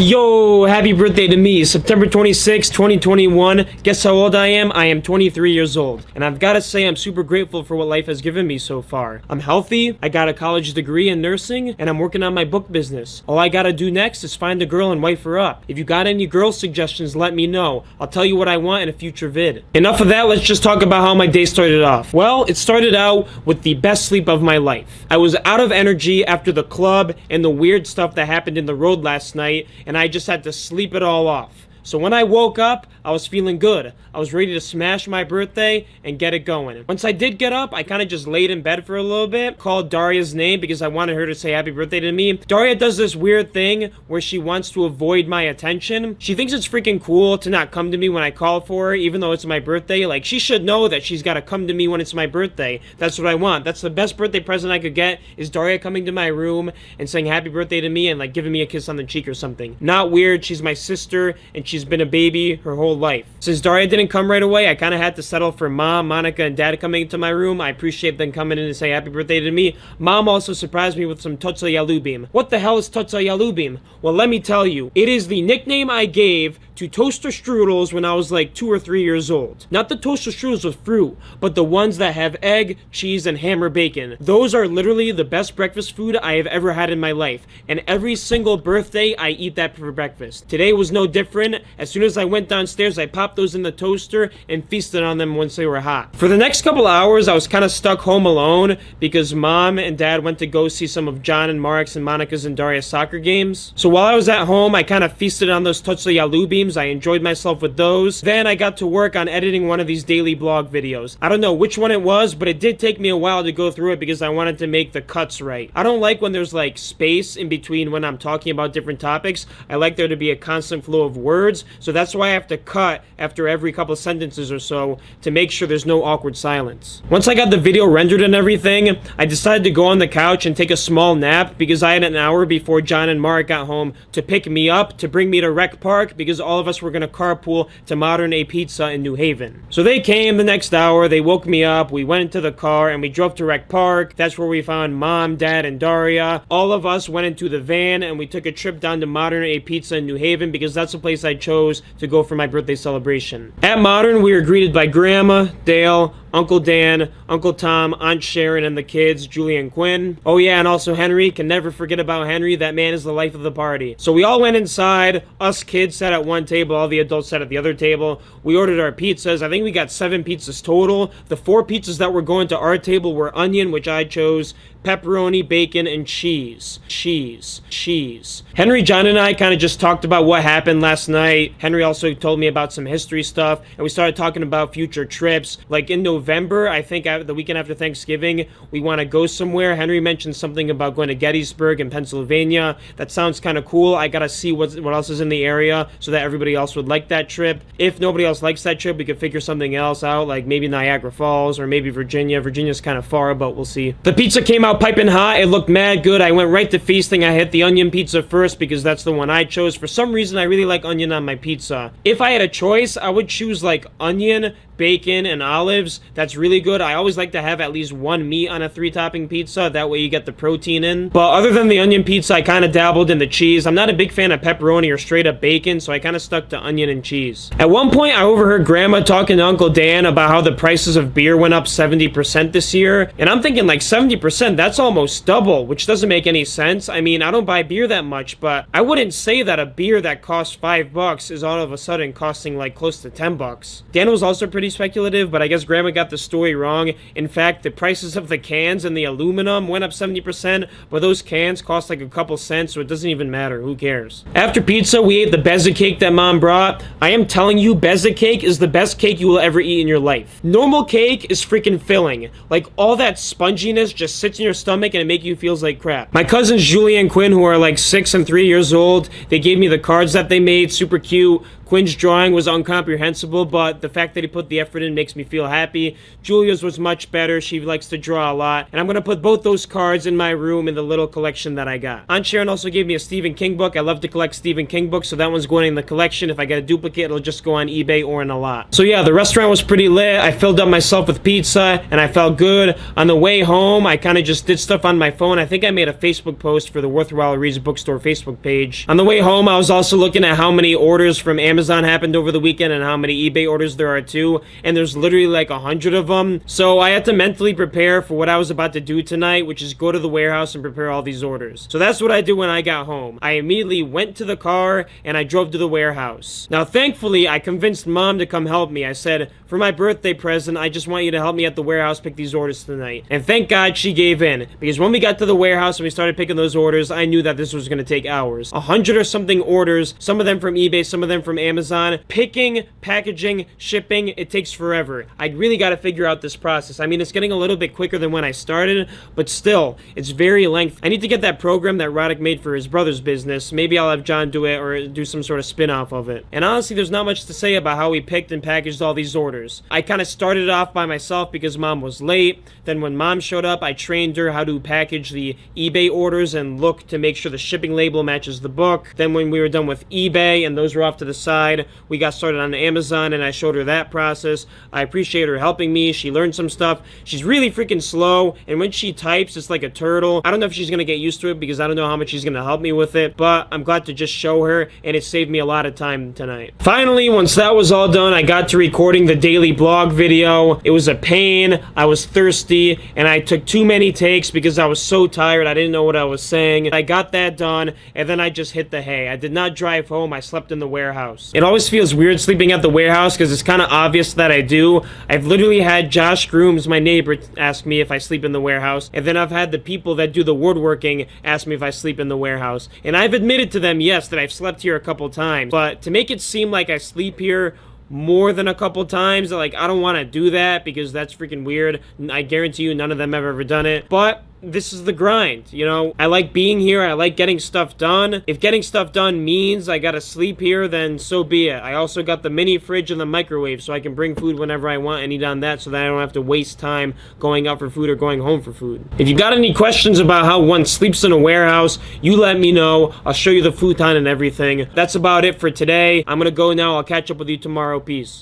Yo, happy birthday to me, September 26, 2021. Guess how old I am? I am 23 years old. And I've got to say I'm super grateful for what life has given me so far. I'm healthy, I got a college degree in nursing, and I'm working on my book business. All I gotta do next is find a girl and wife her up. If you got any girl suggestions, let me know. I'll tell you what I want in a future vid. Enough of that, let's just talk about how my day started off. Well, it started out with the best sleep of my life. I was out of energy after the club and the weird stuff that happened in the road last night, and I just had to sleep it all off. So when I woke up, I was feeling good. I was ready to smash my birthday and get it going. Once I did get up, I kind of just laid in bed for a little bit, called Daria's name because I wanted her to say happy birthday to me. Daria does this weird thing where she wants to avoid my attention. She thinks it's freaking cool to not come to me when I call for her, even though it's my birthday. Like, she should know that she's got to come to me when it's my birthday. That's what I want. That's the best birthday present I could get, is Daria coming to my room and saying happy birthday to me and like giving me a kiss on the cheek or something. Not weird. She's my sister and she's been a baby her whole life. Since Daria didn't come right away, I kind of had to settle for Mom, Monica, and Dad coming into my room. I appreciate them coming in to say happy birthday to me. Mom also surprised me with some Totsa Yalubim. What the hell is Totsa Yalubim? Well, let me tell you. It is the nickname I gave to toaster strudels when I was like 2 or 3 years old. Not the toaster strudels with fruit, but the ones that have egg, cheese, and hammer bacon. Those are literally the best breakfast food I have ever had in my life. And every single birthday, I eat that for breakfast. Today was no different. As soon as I went downstairs, I popped those in the toaster and feasted on them once they were hot. For the next couple hours, I was kind of stuck home alone because Mom and Dad went to go see some of John and Mark's and Monica's and Daria's soccer games. So while I was at home, I kind of feasted on those Totsa Yalubim. I enjoyed myself with those. Then I got to work on editing one of these daily blog videos. I don't know which one it was, but it did take me a while to go through it because I wanted to make the cuts right. I don't like when there's like space in between when I'm talking about different topics. I like there to be a constant flow of words, so that's why I have to cut after every couple sentences or so to make sure there's no awkward silence. Once I got the video rendered and everything, I decided to go on the couch and take a small nap because I had an hour before John and Mark got home to pick me up, to bring me to Rec Park, because all of us were going to carpool to Modern A Pizza in New Haven. So they came the next hour, they woke me up, we went into the car and we drove to Rec Park. That's where we found Mom, Dad, and Daria. All of us went into the van and we took a trip down to Modern A Pizza in New Haven because that's the place I chose to go for my birthday celebration. At Modern, we were greeted by Grandma, Dale, Uncle Dan, Uncle Tom, Aunt Sharon, and the kids, Julie and Quinn. Oh yeah, and also Henry. Can never forget about Henry. That man is the life of the party. So we all went inside. Us kids sat at one table, all the adults sat at the other table. We ordered our pizzas. I think we got 7 pizzas total. The 4 pizzas that were going to our table were onion, which I chose, pepperoni, bacon, and cheese. Cheese. Henry, John, and I kind of just talked about what happened last night. Henry also told me about some history stuff, and we started talking about future trips. Like in November, I think the weekend after Thanksgiving, we want to go somewhere. Henry mentioned something about going to Gettysburg in Pennsylvania. That sounds kind of cool. I gotta see what else is in the area so that everybody else would like that trip. If nobody else likes that trip, we could figure something else out, like maybe Niagara Falls or maybe Virginia. Virginia's kind of far, but we'll see. The pizza came out piping hot. It looked mad good. I went right to feasting. I hit the onion pizza first because that's the one I chose. For some reason, I really like onion on my pizza. If I had a choice, I would choose like onion, bacon, and olives. That's really good. I always like to have at least one meat on a 3-topping pizza. That way you get the protein in. But other than the onion pizza, I kind of dabbled in the cheese. I'm not a big fan of pepperoni or straight up bacon, so I kind of stuck to onion and cheese. At one point, I overheard Grandma talking to Uncle Dan about how the prices of beer went up 70% this year. And I'm thinking like 70%, that's almost double, which doesn't make any sense. I mean, I don't buy beer that much, but I wouldn't say that a beer that costs $5 is all of a sudden costing like close to $10. Dan was also pretty speculative, but I guess Grandma got the story wrong. In fact, the prices of the cans and the aluminum went up 70%, but those cans cost like a couple cents, so it doesn't even matter. Who cares? After pizza, we ate the Bezza cake that Mom brought. I am telling you, Bezza cake is the best cake you will ever eat in your life. Normal cake is freaking filling. Like, all that sponginess just sits in your stomach and it makes you feel like crap. My cousins Julie and Quinn, who are like 6 and 3 years old, they gave me the cards that they made, super cute. Quinn's drawing was incomprehensible, but the fact that he put the the effort in, makes me feel happy. Julia's was much better. She likes to draw a lot. And I'm going to put both those cards in my room in the little collection that I got. Aunt Sharon also gave me a Stephen King book. I love to collect Stephen King books, so that one's going in the collection. If I get a duplicate, it'll just go on eBay or in a lot. So yeah, the restaurant was pretty lit. I filled up myself with pizza, and I felt good. On the way home, I kind of just did stuff on my phone. I think I made a Facebook post for the Worthwhile Reads Bookstore Facebook page. On the way home, I was also looking at how many orders from Amazon happened over the weekend and how many eBay orders there are too, and there's literally like 100 of them. So I had to mentally prepare for what I was about to do tonight, which is go to the warehouse and prepare all these orders. So that's what I did when I got home. I immediately went to the car and I drove to the warehouse. Now thankfully, I convinced Mom to come help me. I said, for my birthday present, I just want you to help me at the warehouse pick these orders tonight. And thank God she gave in, because when we got to the warehouse and we started picking those orders, I knew that this was going to take hours. 100 or something orders, some of them from eBay, some of them from Amazon. Picking, packaging, shipping, it takes forever. I really got to figure out this process. I mean, it's getting a little bit quicker than when I started, but still, it's very lengthy. I need to get that program that Roddick made for his brother's business. Maybe I'll have John do it or do some sort of spin-off of it. And honestly, there's not much to say about how we picked and packaged all these orders. I kind of started off by myself because Mom was late. Then when Mom showed up, I trained her how to package the eBay orders and look to make sure the shipping label matches the book. Then when we were done with eBay and those were off to the side, we got started on Amazon and I showed her that process. I appreciate her helping me. She learned some stuff. She's really freaking slow, and when she types, it's like a turtle. I don't know if she's going to get used to it because I don't know how much she's going to help me with it, but I'm glad to just show her, and it saved me a lot of time tonight. Finally, once that was all done, I got to recording the daily blog video. It was a pain. I was thirsty, and I took too many takes because I was so tired. I didn't know what I was saying. I got that done, and then I just hit the hay. I did not drive home. I slept in the warehouse. It always feels weird sleeping at the warehouse because it's kind of obvious that I do. I've literally had Josh Grooms, my neighbor, ask me if I sleep in the warehouse, and then I've had the people that do the woodworking ask me if I sleep in the warehouse. And I've admitted to them, yes, that I've slept here a couple times, but to make it seem like I sleep here more than a couple times, like, I don't want to do that because that's freaking weird. I guarantee you none of them have ever done it, but this is the grind, you know? I like being here. I like getting stuff done. If getting stuff done means I gotta sleep here, then so be it. I also got the mini fridge and the microwave so I can bring food whenever I want and eat on that so that I don't have to waste time going out for food or going home for food. If you got any questions about how one sleeps in a warehouse, you let me know. I'll show you the futon and everything. That's about it for today. I'm gonna go now. I'll catch up with you tomorrow. Peace.